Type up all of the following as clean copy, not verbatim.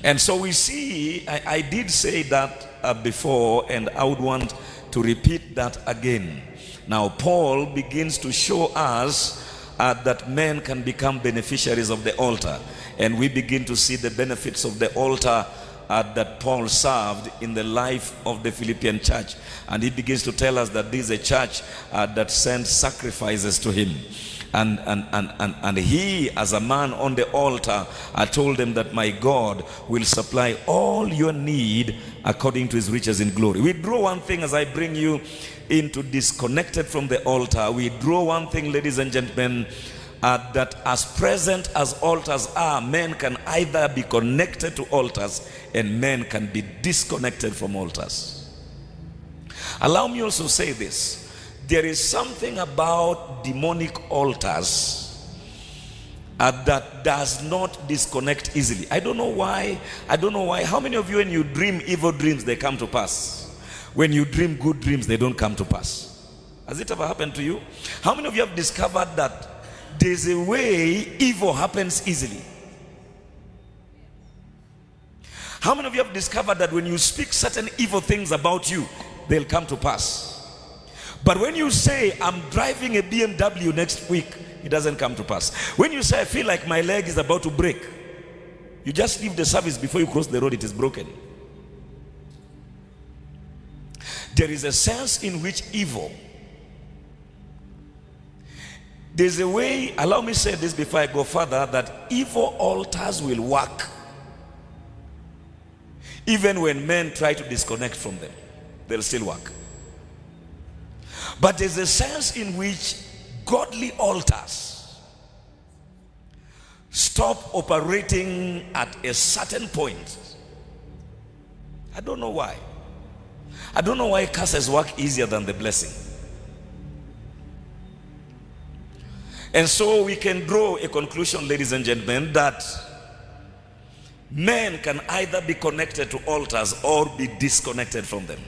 And so we see, I did say that before, and I would want to repeat that again. Now, Paul begins to show us that men can become beneficiaries of the altar. And we begin to see the benefits of the altar that Paul served in the life of the Philippian church. And he begins to tell us that this is a church that sends sacrifices to him. And he, as a man on the altar, told them that my God will supply all your need according to his riches in glory. We draw one thing as I bring you into disconnected from the altar. We draw one thing, ladies and gentlemen, that as present as altars are, men can either be connected to altars and men can be disconnected from altars. Allow me also to say this. There is something about demonic altars that does not disconnect easily. I don't know why. How many of you, when you dream evil dreams, they come to pass? When you dream good dreams, they don't come to pass. Has it ever happened to you? How many of you have discovered that there's a way evil happens easily? How many of you have discovered that when you speak certain evil things about you, they'll come to pass? But when you say, I'm driving a BMW next week, it doesn't come to pass. When you say, I feel like my leg is about to break, you just leave the service before you cross the road, it is broken. There is a sense in which evil, there's a way, allow me to say this before I go further, that evil altars will work even when men try to disconnect from them. They'll still work. But there's a sense in which godly altars stop operating at a certain point. I don't know why. I don't know why curses work easier than the blessing. And so we can draw a conclusion, ladies and gentlemen, that men can either be connected to altars or be disconnected from them.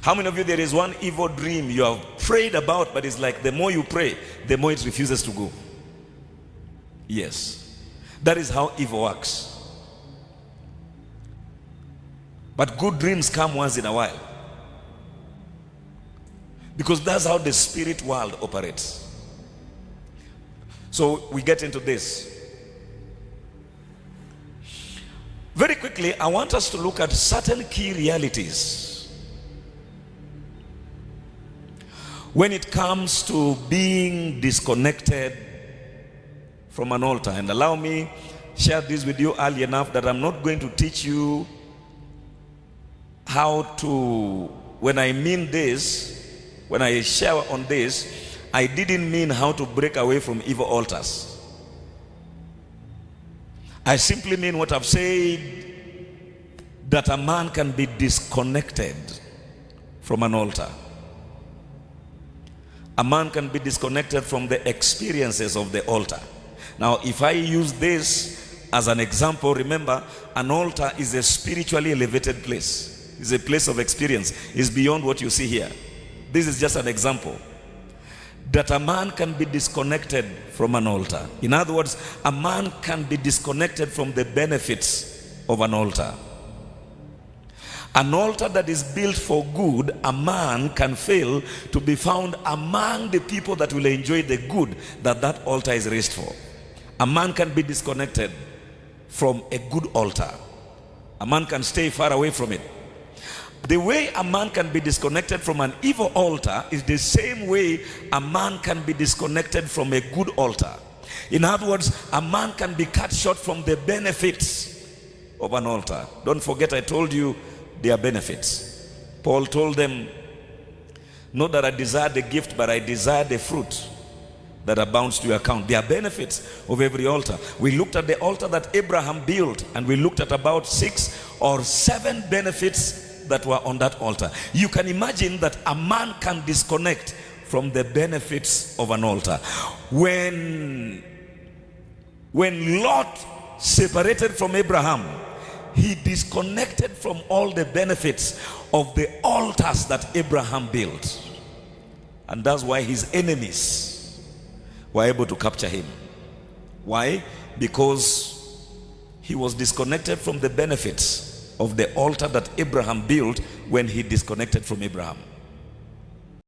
How many of you, there is one evil dream you have prayed about, but it's like the more you pray, the more it refuses to go? Yes. That is how evil works. But good dreams come once in a while. Because that's how the spirit world operates. So we get into this. Very quickly, I want us to look at certain key realities when it comes to being disconnected from an altar. And allow me share this with you early enough that I'm not going to teach you how to, when I mean this, when I share on this, I didn't mean how to break away from evil altars. I simply mean what I've said, that a man can be disconnected from an altar. A man can be disconnected from the experiences of the altar. Now, if I use this as an example, remember, an altar is a spiritually elevated place. It's a place of experience. It's beyond what you see here. This is just an example. That a man can be disconnected from an altar. In other words, a man can be disconnected from the benefits of an altar. An altar that is built for good, a man can fail to be found among the people that will enjoy the good that that altar is raised for. A man can be disconnected from a good altar. A man can stay far away from it. The way a man can be disconnected from an evil altar is the same way a man can be disconnected from a good altar. In other words, a man can be cut short from the benefits of an altar. Don't forget, I told you their benefits. Paul told them, not that I desire the gift, but I desire the fruit that abounds to your account. There are benefits of every altar. We looked at the altar that Abraham built, and we looked at about 6 or 7 benefits that were on that altar. You can imagine that a man can disconnect from the benefits of an altar. When Lot separated from Abraham, he disconnected from all the benefits of the altars that Abraham built. And that's why his enemies were able to capture him. Why? Because he was disconnected from the benefits of the altar that Abraham built when he disconnected from Abraham.